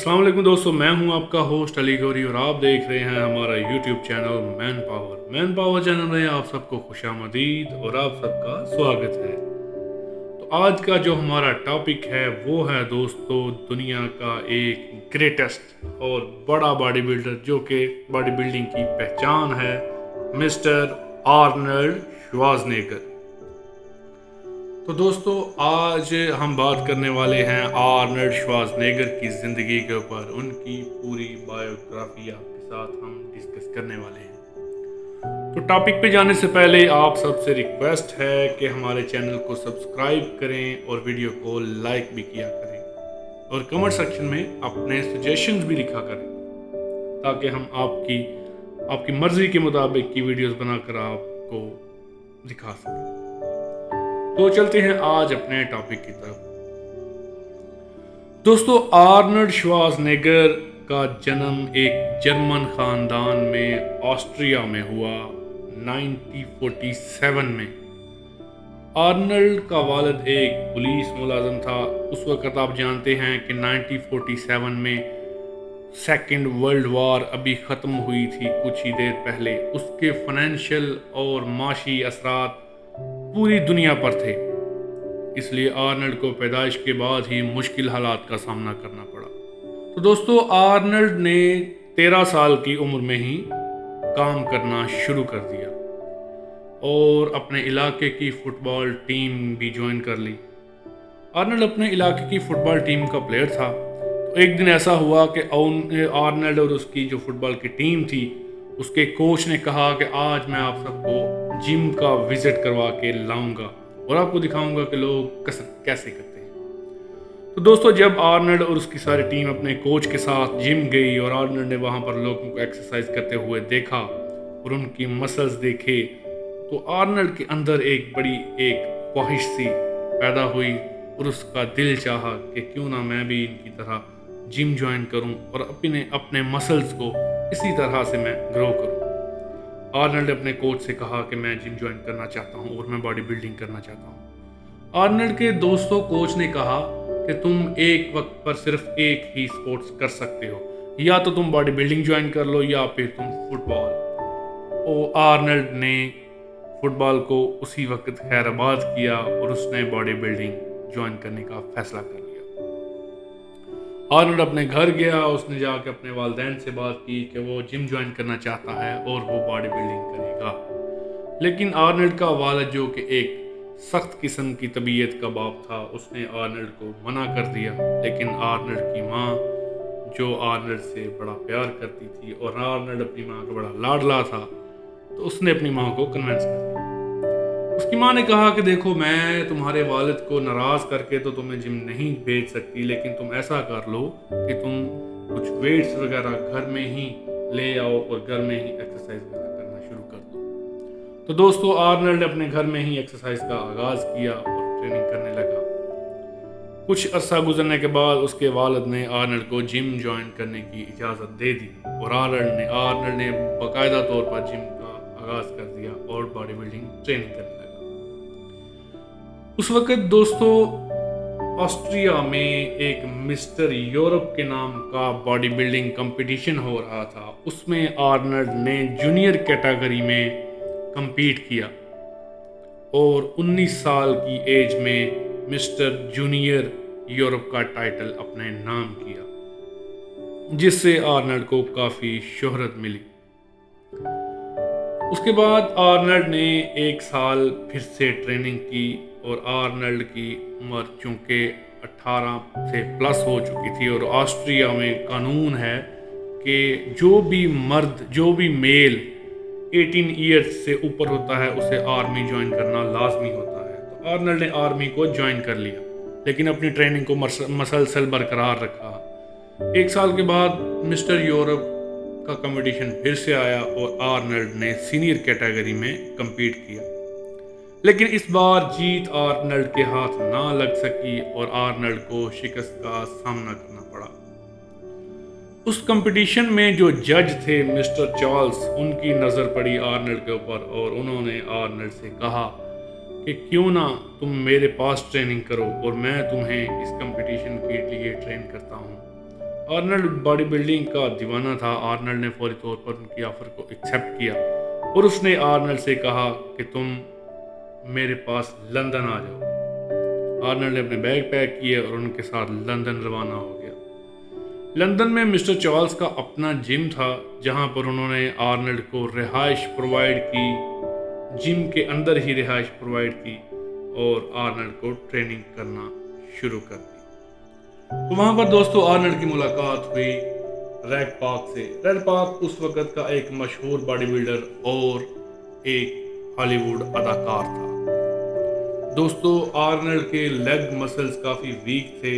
अस्सलाम वालेकुम दोस्तों, मैं हूं आपका होस्ट अली गौरी और आप देख रहे हैं हमारा YouTube channel man power channel में आप सबको खुशामदीद और आप सबका स्वागत है। तो आज का जो हमारा टॉपिक है वो है दोस्तों दुनिया का एक ग्रेटेस्ट और बड़ा बॉडी बिल्डर जो कि बॉडी बिल्डिंग की पहचान है, मिस्टर आर्नल्ड श्वार्ज़नेगर। तो दोस्तों आज हम बात करने वाले हैं आर्नल्ड श्वार्ज़नेगर की ज़िंदगी के ऊपर, उनकी पूरी बायोग्राफी आपके साथ हम डिस्कस करने वाले हैं। तो टॉपिक पे जाने से पहले आप सबसे रिक्वेस्ट है कि हमारे चैनल को सब्सक्राइब करें और वीडियो को लाइक भी किया करें और कमेंट सेक्शन में अपने सजेशंस भी लिखा करें ताकि हम आपकी मर्ज़ी के मुताबिक की वीडियोस बनाकर आपको दिखा सकें। तो चलते हैं आज अपने टॉपिक की तरफ। दोस्तों आर्नल्ड श्वार्ज़नेगर का जन्म एक जर्मन ख़ानदान में ऑस्ट्रिया में हुआ 1947 में। आर्नल्ड का वालिद एक पुलिस मुलाजिम था। उस वक़्त आप जानते हैं कि 1947 में सेकेंड वर्ल्ड वार अभी ख़त्म हुई थी कुछ ही देर पहले। उसके फाइनेंशियल और माशी असरात पूरी दुनिया पर थे, इसलिए आर्नल्ड को पैदाइश के बाद ही मुश्किल हालात का सामना करना पड़ा। तो दोस्तों आर्नल्ड ने 13 साल की उम्र में ही काम करना शुरू कर दिया और अपने इलाके की फ़ुटबॉल टीम भी ज्वाइन कर ली। आर्नल्ड अपने इलाके की फ़ुटबॉल टीम का प्लेयर था। तो एक दिन ऐसा हुआ कि आर्नल्ड और उसकी जो फ़ुटबॉल की टीम थी उसके कोच ने कहा कि आज मैं आप सबको जिम का विज़िट करवा के लाऊंगा और आपको दिखाऊंगा कि लोग कसरत कैसे करते हैं। तो दोस्तों जब आर्नल्ड और उसकी सारी टीम अपने कोच के साथ जिम गई और आर्नल्ड ने वहाँ पर लोगों को एक्सरसाइज करते हुए देखा और उनकी मसल्स देखे, तो आर्नल्ड के अंदर एक ख्वाहिश सी पैदा हुई और उसका दिल चाहा कि क्यों ना मैं भी इनकी तरह जिम ज्वाइन करूं और अपने मसल्स को इसी तरह से मैं ग्रो करूं। आर्नल्ड ने अपने कोच से कहा कि मैं जिम ज्वाइन करना चाहता हूं और मैं बॉडी बिल्डिंग करना चाहता हूं। आर्नल्ड के दोस्तों कोच ने कहा कि तुम एक वक्त पर सिर्फ एक ही स्पोर्ट्स कर सकते हो, या तो तुम बॉडी बिल्डिंग ज्वाइन कर लो या फिर तुम फुटबॉल। और आर्नल्ड ने फुटबॉल को उसी वक्त खैराबाद किया और उसने बॉडी बिल्डिंग ज्वाइन करने का फैसला कर लिया। आर्नल्ड अपने घर गया, उसने जाकर अपने वालिदैन से बात की कि वो जिम ज्वाइन करना चाहता है और वो बॉडी बिल्डिंग करेगा। लेकिन आर्नल्ड का वालिद जो कि एक सख्त किस्म की तबीयत का बाप था, उसने आर्नल्ड को मना कर दिया। लेकिन आर्नल्ड की माँ जो आर्नल्ड से बड़ा प्यार करती थी और आर्नल्ड अपनी माँ का बड़ा लाडला था, तो उसने अपनी माँ को कन्विंस कर दिया। उसकी माँ ने कहा कि देखो मैं तुम्हारे वालिद को नाराज़ करके तो तुम्हें जिम नहीं भेज सकती, लेकिन तुम ऐसा कर लो कि तुम कुछ वेट्स वगैरह घर में ही ले आओ और घर में ही एक्सरसाइज वगैरह करना शुरू कर दो। तो दोस्तों आर्नल्ड ने अपने घर में ही एक्सरसाइज का आगाज़ किया और ट्रेनिंग करने लगा। कुछ अरसा गुजरने के बाद उसके वालिद ने आर्नल्ड को जिम ज्वाइन करने की इजाज़त दे दी और आर्नल्ड ने बाकायदा तौर पर जिम का आगाज़ कर दिया और बॉडी बिल्डिंग ट्रेनिंग करने लगा। उस वक़्त दोस्तों ऑस्ट्रिया में एक मिस्टर यूरोप के नाम का बॉडी बिल्डिंग कंपटीशन हो रहा था। उसमें आर्नल्ड ने जूनियर कैटेगरी में compete किया और 19 साल की एज में मिस्टर जूनियर यूरोप का टाइटल अपने नाम किया, जिससे आर्नल्ड को काफ़ी शोहरत मिली। उसके बाद आर्नल्ड ने एक साल फिर से ट्रेनिंग की और आर्नल्ड की उम्र चूँकि 18 से प्लस हो चुकी थी और ऑस्ट्रिया में कानून है कि जो भी मेल 18 ईयर्स से ऊपर होता है उसे आर्मी ज्वाइन करना लाजमी होता है। तो आर्नल्ड ने आर्मी को ज्वाइन कर लिया, लेकिन अपनी ट्रेनिंग को मसलसल बरकरार रखा। एक साल के बाद मिस्टर यूरोप का कंपटीशन फिर से आया और आर्नल्ड ने सीनियर कैटेगरी में compete किया, लेकिन इस बार जीत आर्नल्ड के हाथ ना लग सकी और आर्नल्ड को शिकस्त का सामना करना पड़ा। उस कंपटीशन में जो जज थे मिस्टर चार्ल्स, उनकी नज़र पड़ी आर्नल्ड के ऊपर और उन्होंने आर्नल्ड से कहा कि क्यों ना तुम मेरे पास ट्रेनिंग करो और मैं तुम्हें इस कंपटीशन के लिए ट्रेन करता हूँ। आर्नल्ड बॉडी बिल्डिंग का दीवाना था। आर्नल्ड ने फौरी तौर पर उनकी ऑफर को एक्सेप्ट किया और उसने आर्नल्ड से कहा कि तुम मेरे पास लंदन आ जाओ। आर्नल्ड ने अपने बैग पैक किए और उनके साथ लंदन रवाना हो गया। लंदन में मिस्टर चार्ल्स का अपना जिम था, जहां पर उन्होंने आर्नल्ड को रिहाइश प्रोवाइड की, जिम के अंदर ही रिहाइश प्रोवाइड की और आर्नल्ड को ट्रेनिंग करना शुरू कर दी। तो वहां पर दोस्तों आर्नल्ड की मुलाकात हुई रेड पार्क से। रेड पार्क उस वक्त का एक मशहूर बॉडी बिल्डर और एक हॉलीवुड अदाकार था। दोस्तों आर्नल्ड के लेग मसल्स काफ़ी वीक थे।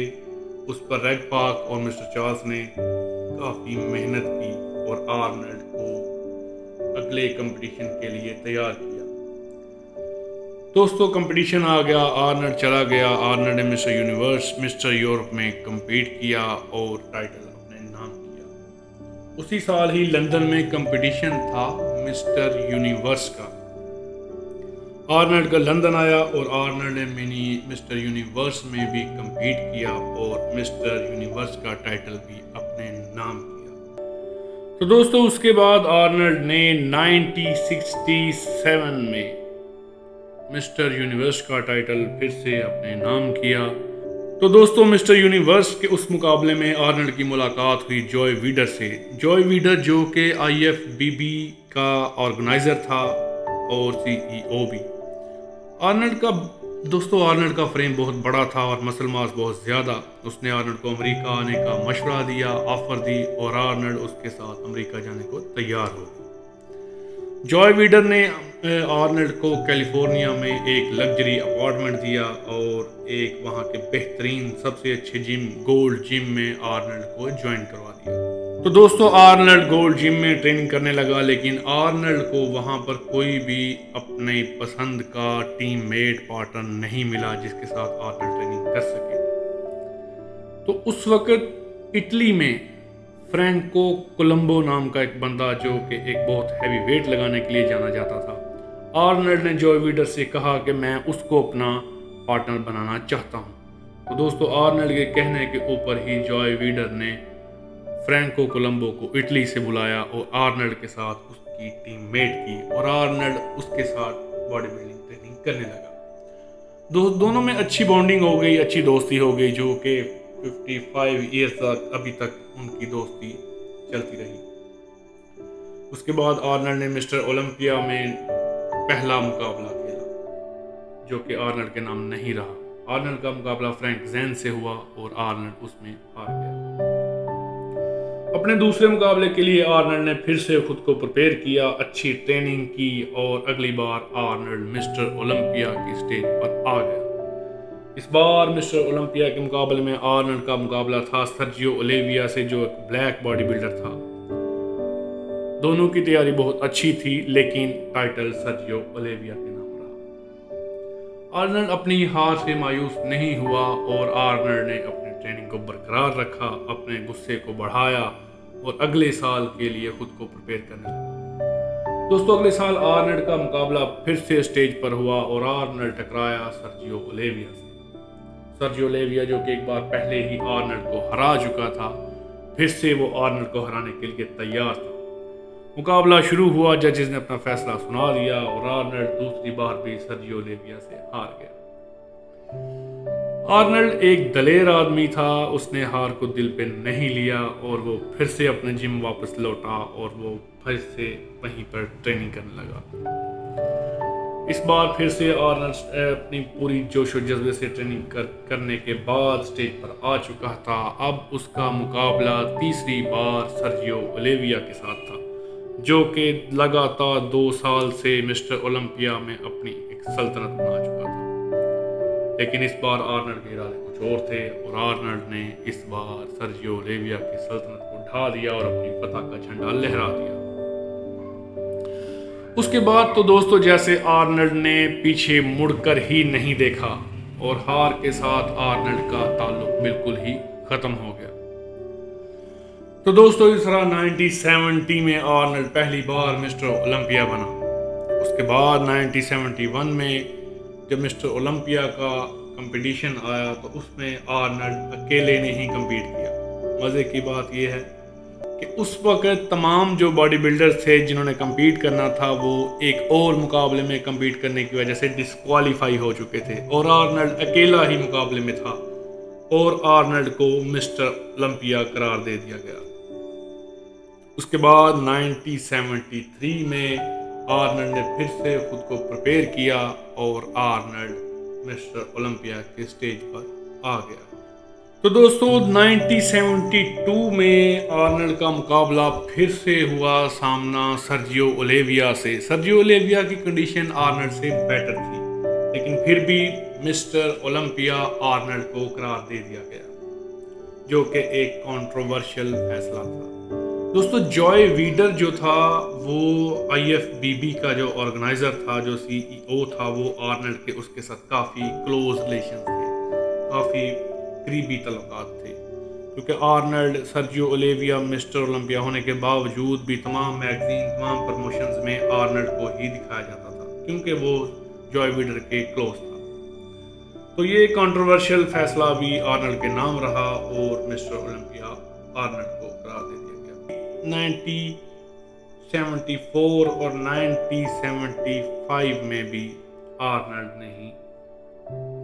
उस पर रेड पार्क और मिस्टर चार्ल्स ने काफ़ी मेहनत की और आर्नल्ड को अगले कंपटीशन के लिए तैयार किया। दोस्तों कंपटीशन आ गया, आर्नल्ड चला गया। आर्नल्ड ने मिस्टर यूनिवर्स, मिस्टर यूरोप में compete किया और टाइटल अपने नाम किया। उसी साल ही लंदन में कंपटीशन था मिस्टर यूनिवर्स का। आर्नल्ड का लंदन आया और आर्नल्ड ने मिस्टर यूनिवर्स में भी compete किया और मिस्टर यूनिवर्स का टाइटल भी अपने नाम किया। तो दोस्तों उसके बाद आर्नल्ड ने 1967 में मिस्टर यूनिवर्स का टाइटल फिर से अपने नाम किया। तो दोस्तों मिस्टर यूनिवर्स के उस मुकाबले में आर्नल्ड की मुलाकात हुई जॉय वीडर से। जॉय वीडर जो कि IFBB का ऑर्गेनाइज़र था और CEO भी। आर्नल्ड का फ्रेम बहुत बड़ा था और मसल मास बहुत ज़्यादा। उसने आर्नल्ड को अमेरिका आने का मशवरा दिया, ऑफ़र दी और आर्नल्ड उसके साथ अमेरिका जाने को तैयार हो गया। जॉय वीडर ने आर्नल्ड को कैलिफोर्निया में एक लग्जरी अपार्टमेंट दिया और एक वहाँ के बेहतरीन सबसे अच्छे जिम गोल्ड जिम में आर्नल्ड को ज्वाइन करवा दिया। तो दोस्तों आर्नल्ड गोल्ड जिम में ट्रेनिंग करने लगा, लेकिन आर्नल्ड को वहाँ पर कोई भी अपने पसंद का टीम मेट पार्टनर नहीं मिला जिसके साथ आर्नल्ड ट्रेनिंग कर सके। तो उस वक्त इटली में फ्रैंको कोलंबो नाम का एक बंदा जो कि एक बहुत हैवी वेट लगाने के लिए जाना जाता था। आर्नल्ड ने जॉय वीडर से कहा कि मैं उसको अपना पार्टनर बनाना चाहता हूँ। तो दोस्तों आर्नल्ड के कहने के ऊपर ही जॉय वीडर ने फ्रैंको कोलंबो को इटली से बुलाया और आर्नल्ड के साथ उसकी टीम मेट की और आर्नल्ड उसके साथ बॉडी बिल्डिंग ट्रेनिंग करने लगा। दोनों में अच्छी बॉन्डिंग हो गई, अच्छी दोस्ती हो गई, जो कि 55 ईयर्स तक अभी तक उनकी दोस्ती चलती रही। उसके बाद आर्नल्ड ने मिस्टर ओलंपिया में पहला मुकाबला खेला जो कि आर्नल्ड के नाम नहीं रहा। आर्नल्ड का मुकाबला फ्रैंक जैन से हुआ और आर्नल्ड उसमें हार गया। अपने दूसरे मुकाबले के लिए आर्नल्ड ने फिर से खुद को प्रिपेयर किया, अच्छी ट्रेनिंग की और अगली बार आर्नल्ड मिस्टर ओलंपिया की स्टेज पर आ गया। इस बार मिस्टर ओलंपिया के मुकाबले में आर्नल्ड का मुकाबला था सर्जियो ओलिविया से, जो एक ब्लैक बॉडी बिल्डर था। दोनों की तैयारी बहुत अच्छी थी, लेकिन टाइटल सर्जियो ओलिविया के नाम रहा। आर्नल्ड अपनी हार से मायूस नहीं हुआ और आर्नल्ड ने अपनी ट्रेनिंग को बरकरार रखा, अपने गुस्से को बढ़ाया और अगले साल के लिए खुद को प्रिपेयर करने लगा। दोस्तों अगले साल आर्नल्ड का मुकाबला फिर से स्टेज पर हुआ और आर्नल्ड टकराया सर्जियो ओलिविया से। सर्जियो ओलिविया जो कि एक बार पहले ही आर्नल्ड को हरा चुका था, फिर से वो आर्नल्ड को हराने के लिए तैयार था। मुकाबला शुरू हुआ, जजेस ने अपना फैसला सुना दिया और आर्नल्ड दूसरी बार भी सर्जियो ओलिविया से हार गया। आर्नल्ड एक दलेर आदमी था, उसने हार को दिल पे नहीं लिया और वो फिर से अपने जिम वापस लौटा और वो फिर से वहीं पर ट्रेनिंग करने लगा। इस बार फिर से आर्नल्ड अपनी पूरी जोश और जज्बे से ट्रेनिंग करने के बाद स्टेज पर आ चुका था। अब उसका मुकाबला तीसरी बार सर्जियो ओलिविया के साथ था, जो कि लगातार 2 साल से मिस्टर ओलंपिया में अपनी एक सल्तनत बना चुका था। लेकिन इस बार आर्नल्ड के इरादे कुछ और थे और आर्नल्ड ने इस बार सर्जियो ओलिविया की सल्तनत को ढा दिया और अपनी फतह का झंडा लहरा दिया। उसके बाद तो दोस्तों जैसे आर्नल्ड ने पीछे मुड़कर ही नहीं देखा और हार के साथ आर्नल्ड का ताल्लुक बिल्कुल ही खत्म हो गया। तो दोस्तों इस तरह 1970 में आर्नल्ड पहली बार मिस्टर ओलंपिया बना। उसके बाद 1971 में जब मिस्टर ओलंपिया का कंपटीशन आया तो उसमें आर्नल्ड अकेले ने ही कम्पीट किया। मज़े की बात यह है कि उस वक्त तमाम जो बॉडी बिल्डर्स थे जिन्होंने कम्पीट करना था वो एक और मुकाबले में कम्पीट करने की वजह से डिस्क्वालीफाई हो चुके थे और आर्नल्ड अकेला ही मुकाबले में था और आर्नल्ड को मिस्टर ओलंपिया करार दे दिया गया। उसके बाद 1973 में आर्नल्ड ने फिर से खुद को प्रिपेयर किया और आर्नल्ड मिस्टर ओलंपिया के स्टेज पर आ गया। तो दोस्तों 1972 में आर्नल्ड का मुकाबला फिर से हुआ सामना सर्जियो ओलिविया से। सर्जियो ओलिविया की कंडीशन आर्नल्ड से बेटर थी, लेकिन फिर भी मिस्टर ओलंपिया आर्नल्ड को करार दे दिया गया, जो कि एक कंट्रोवर्शियल फैसला था। दोस्तों जॉय वीडर जो था वो IFBB का जो ऑर्गेनाइजर था, जो CEO था, वो आर्नल्ड के उसके साथ काफ़ी क्लोज रिलेशन थे, काफ़ी करीबी तल्लुकात थे, क्योंकि Arnold Sergio Olivia mister Olympia होने के बावजूद भी तमाम मैगजीन तमाम प्रमोशंस में आर्नल्ड को ही दिखाया जाता था, क्योंकि वो जॉय वीडर के क्लोज था। तो ये कंट्रोवर्शियल फैसला भी आर्नल्ड के नाम रहा और मिस्टर ओलंपिया आर्नल्ड को करार दे दिया गया। 1974 और 1975 में भी आर्नल्ड ने ही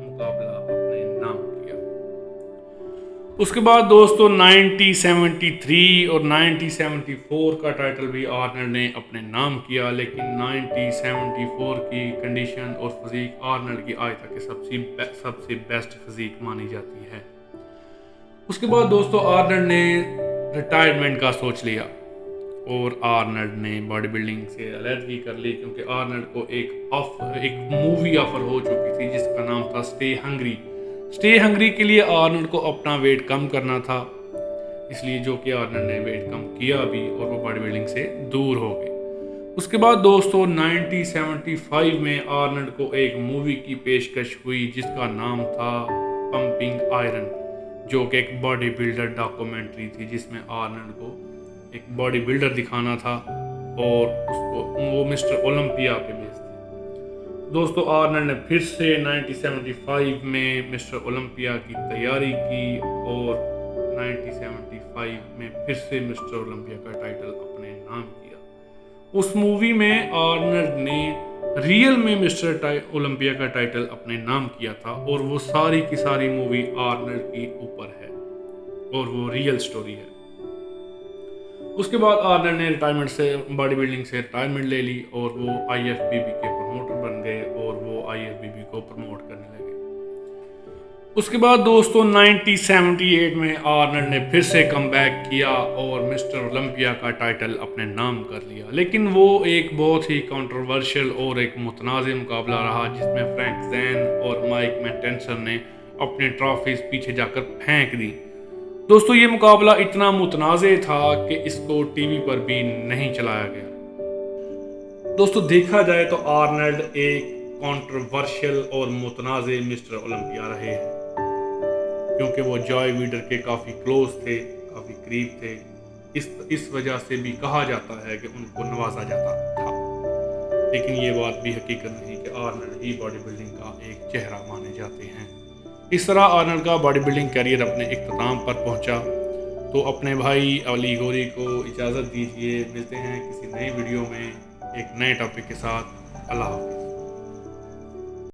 मुकाबला अपने नाम किया। उसके बाद दोस्तों 1973 और 1974 का टाइटल भी आर्नल्ड ने अपने नाम किया, लेकिन 1974 की कंडीशन और फिजिक आर्नल्ड की आज तक की सबसे बेस्ट फिजिक मानी जाती है। उसके बाद दोस्तों आर्नल्ड ने रिटायरमेंट का सोच लिया और आर्नल्ड ने बॉडी बिल्डिंग से अलहदगी कर ली, क्योंकि आर्नल्ड को एक मूवी ऑफर हो चुकी थी जिसका नाम था स्टे हंग्री। स्टे हंग्री के लिए आर्नल्ड को अपना वेट कम करना था, इसलिए जो कि आर्नल्ड ने वेट कम किया भी और वो बॉडी बिल्डिंग से दूर हो गए। उसके बाद दोस्तों 1975 में आर्नल्ड को एक मूवी की पेशकश हुई जिसका नाम था पंपिंग आयरन, जो कि एक बॉडी बिल्डर डॉक्यूमेंट्री थी जिसमें आर्नल्ड को एक बॉडी बिल्डर दिखाना था और उसको वो मिस्टर ओलंपिया पे बेस्ड थी। दोस्तों आर्नल्ड ने फिर से 1975 में मिस्टर ओलंपिया की तैयारी की और 1975 में फिर से मिस्टर ओलंपिया का टाइटल अपने नाम किया। उस मूवी में आर्नल्ड ने रियल में मिस्टर ओलंपिया का टाइटल अपने नाम किया था और वो सारी की सारी मूवी आर्नल्ड की ऊपर है और वो रियल स्टोरी है। उसके बाद आर्नल्ड ने रिटायरमेंट से बॉडी बिल्डिंग से रिटायरमेंट ले ली और वो IFBB के प्रमोटर बन गए और वो IFBB को प्रमोट करने लगे। उसके बाद दोस्तों 1978 में आर्नल्ड ने फिर से कम बैक किया और मिस्टर ओलंपिया का टाइटल अपने नाम कर लिया, लेकिन वो एक बहुत ही कंट्रोवर्शियल और एक मुतनाज़ मुकाबला रहा जिसमें फ्रैंक ज़ैन और माइक मैटेंसन ने अपने ट्रॉफीज पीछे जाकर फेंक दी। दोस्तों ये मुकाबला इतना मुतनाज़े था कि इसको टीवी पर भी नहीं चलाया गया। दोस्तों देखा जाए तो आर्नल्ड एक कंट्रोवर्शियल और मुतनाज़े मिस्टर ओलंपिया रहे हैं, क्योंकि वो जॉय वीडर के काफ़ी क्लोज थे, काफ़ी करीब थे। इस वजह से भी कहा जाता है कि उनको नवाजा जाता था, लेकिन ये बात भी हकीकत नहीं कि आर्नल्ड ही बॉडी बिल्डिंग का एक चेहरा माने जाते हैं। इस तरह आर्नल्ड का बॉडी बिल्डिंग कैरियर अपने इख्तिताम पर पहुंचा। तो अपने भाई अली गौरी को इजाज़त दीजिए, मिलते हैं किसी नए वीडियो में एक नए टॉपिक के साथ। अल्लाह हाफ़िज़।